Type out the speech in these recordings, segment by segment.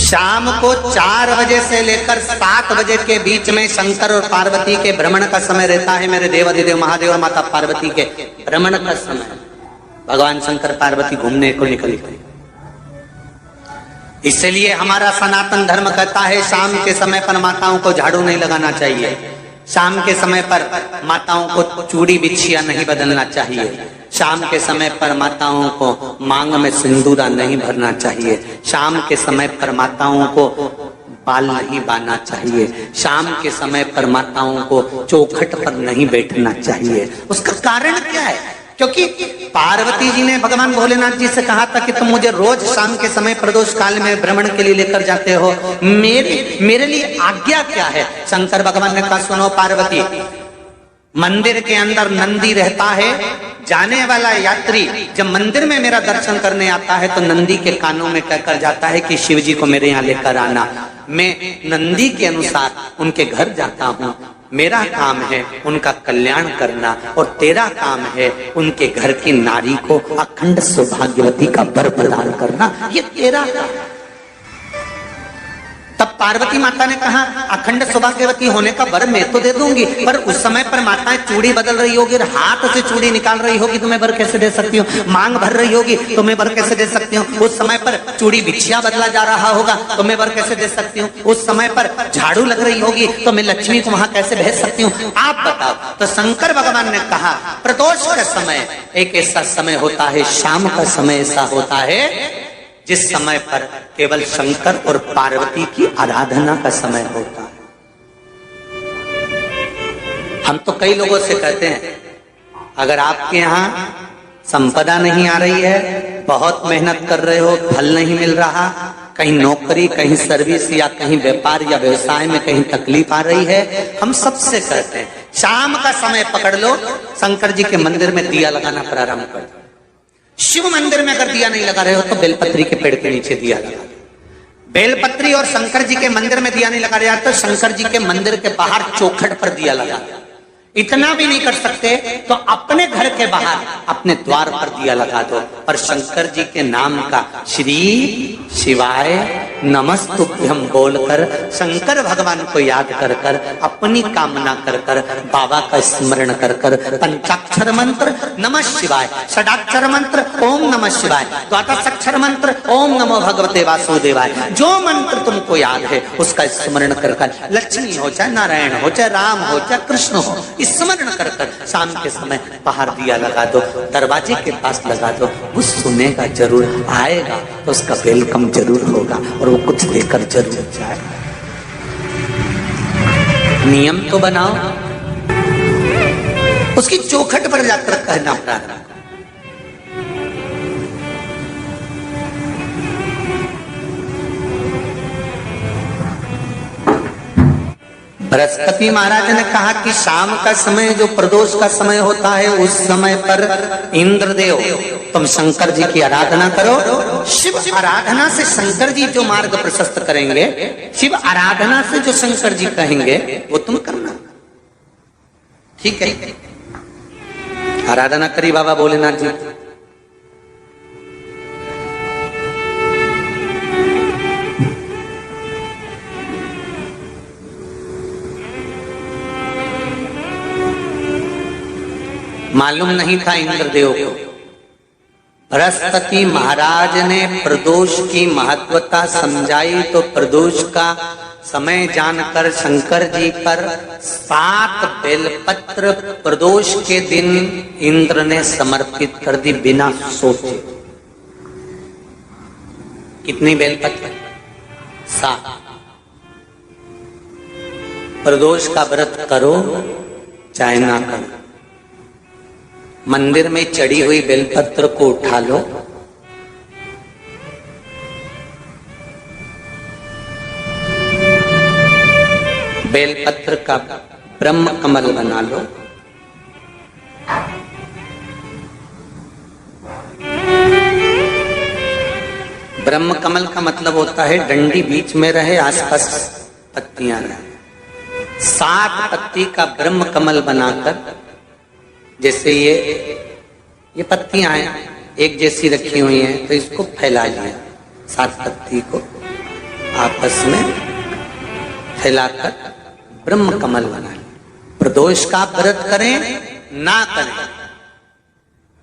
शाम को 4 बजे से लेकर 7 बजे के बीच में शंकर और पार्वती के भ्रमण का समय रहता है। मेरे देवाधिदेव महादेव और माता पार्वती के भ्रमण का समय, भगवान शंकर पार्वती घूमने को निकले। इसलिए हमारा सनातन धर्म कहता है शाम के समय पर माताओं को झाड़ू नहीं लगाना चाहिए, शाम के समय पर माताओं को चूड़ी बिछिया नहीं बदलना चाहिए, शाम के समय पर माताओं को मांग में सिंदूरा नहीं भरना चाहिए, शाम के समय पर माताओं को बाल नहीं बांधना चाहिए, शाम के समय पर माताओं को चौखट पर नहीं बैठना चाहिए। उसका कारण क्या है? क्योंकि पार्वती जी ने भगवान भोलेनाथ जी से कहा था कि तुम मुझे रोज शाम के समय प्रदोष काल में भ्रमण के लिए लेकर जाते हो, मेरे लिए आज्ञा क्या है? शंकर भगवान ने कहा सुनो पार्वती, मंदिर के अंदर नंदी रहता है, जाने वाला यात्री जब मंदिर में मेरा दर्शन करने आता है तो नंदी के कानों में कहकर जाता है कि शिव जी को मेरे यहाँ लेकर आना। मैं नंदी के अनुसार उनके घर जाता हूँ, मेरा काम है उनका कल्याण करना और तेरा काम है उनके घर की नारी को अखंड सौभाग्यवती का वर प्रदान करना, ये तेरा काम। तब पार्वती माता ने कहा अखंड सौभाग्यवती होने का वर मैं तो दे दूंगी, पर उस समय पर माताएं चूड़ी बदल रही होगी, हाथ से चूड़ी निकाल रही होगी तो मैं वर कैसे दे सकती हूँ? मांग भर रही होगी तो मैं वर कैसे दे सकती हूँ? उस समय पर चूड़ी बिछिया बदला जा रहा होगा तो मैं वर कैसे दे सकती हूँ? उस समय पर झाड़ू लग रही होगी तो मैं लक्ष्मी को वहां कैसे भेज सकती हूँ? आप बताओ। तो शंकर भगवान ने कहा प्रदोष का समय एक ऐसा समय होता है, शाम का समय ऐसा होता है जिस समय पर केवल शंकर और पार्वती की आराधना का समय होता है। हम तो कई लोगों से कहते हैं अगर आपके यहाँ संपदा नहीं आ रही है, बहुत मेहनत कर रहे हो, फल नहीं मिल रहा, कहीं नौकरी, कहीं सर्विस या कहीं व्यापार या व्यवसाय में कहीं तकलीफ आ रही है, हम सबसे कहते हैं शाम का समय पकड़ लो, शंकर जी के मंदिर में दिया लगाना प्रारंभ कर दो। शिव मंदिर में अगर दिया नहीं लगा रहे हो तो बेलपत्री के पेड़ के नीचे दिया लगा। बेलपत्री और शंकर जी के मंदिर में दिया नहीं लगा रहे तो शंकर जी के मंदिर के बाहर चौखट पर दिया लगा। इतना भी नहीं कर सकते तो अपने घर के बाहर अपने द्वार पर दिया लगा दो और शंकर जी के नाम का श्री शिवाय नमस्तुभ्यम बोलकर शंकर भगवान को याद कर कर अपनी कामना कर कर बाबा का स्मरण कर कर पंचाक्षर मंत्र नमः शिवाय, षडाक्षर मंत्र ओम नमः शिवाय, द्वादशाक्षर मंत्र ओम नमो भगवते वासुदेवाय, जो मंत्र तुमको याद है उसका स्मरण कर कर लक्ष्मी हो चाहे नारायण हो चाहे राम हो चाहे कृष्ण हो स्मरण कर कर शाम के समय बाहर दिया लगा दो, दरवाजे के पास लगा दो। वो सुनेगा जरूर, आएगा तो उसका वेलकम जरूर होगा और वो कुछ लेकर जरूर जाएगा। नियम तो बनाओ, उसकी चौखट पर जाकर कहना प्रारंभ। बृहस्पति महाराज ने कहा कि शाम का समय जो प्रदोष का समय होता है उस समय पर इंद्रदेव तुम शंकर जी की आराधना करो। शिव आराधना से शंकर जी जो मार्ग प्रशस्त करेंगे, शिव आराधना से जो शंकर जी कहेंगे वो तुम करना। ठीक है, आराधना करी बाबा भोलेनाथ जी। मालूम नहीं था इंद्रदेव को। बृहस्पति महाराज ने प्रदोष की महत्वता समझाई तो प्रदोष का समय जानकर शंकर जी पर 7 बेलपत्र प्रदोष के दिन इंद्र ने समर्पित कर दी बिना सोचे। कितनी बेलपत्र? 7। प्रदोष का व्रत करो चाहे ना करो, मंदिर में चढ़ी हुई बेलपत्र को उठा लो, बेलपत्र का ब्रह्म कमल बना लो, ब्रह्म कमल का मतलब होता है डंडी बीच में रहे, आसपास पत्तियां रहे। 7 पत्ती का ब्रह्म कमल बनाकर, जैसे ये पत्तियां हैं एक जैसी रखी हुई हैं तो इसको फैला लिया 7 पत्ती को आपस में फैलाकर ब्रह्म कमल बना लें। प्रदोष का व्रत करें ना करें,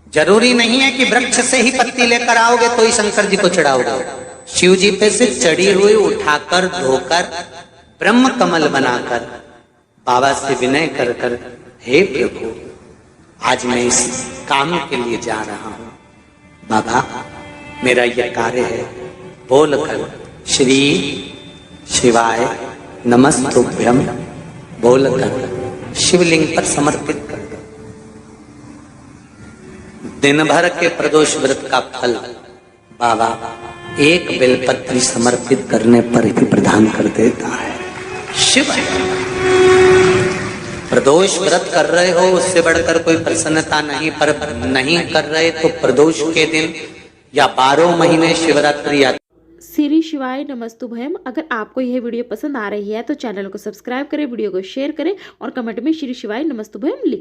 जरूरी नहीं है कि वृक्ष से ही पत्ती लेकर आओगे तो ही शंकर जी को चढ़ाओगे। शिव जी पे से चढ़ी हुई उठाकर धोकर ब्रह्म कमल बनाकर बाबा से विनय कर कर, हे प्रभु आज मैं इस काम के लिए जा रहा हूं, बाबा मेरा यह कार्य है, बोलकर श्री शिवाय नमस्तुभ्यम बोलकर शिवलिंग पर समर्पित कर दो। दिन भर के प्रदोष व्रत का फल बाबा एक बेलपत्री समर्पित करने पर ही प्रदान कर देता है। शिव प्रदोष व्रत कर रहे हो उससे बढ़कर कोई प्रसन्नता नहीं, पर नहीं कर रहे तो प्रदोष के दिन या 12 महीने शिवरात्रि या श्री शिवाय नमस्तुभयम। अगर आपको यह वीडियो पसंद आ रही है तो चैनल को सब्सक्राइब करें, वीडियो को शेयर करें और कमेंट में श्री शिवाय नमस्तुभयम लिखें।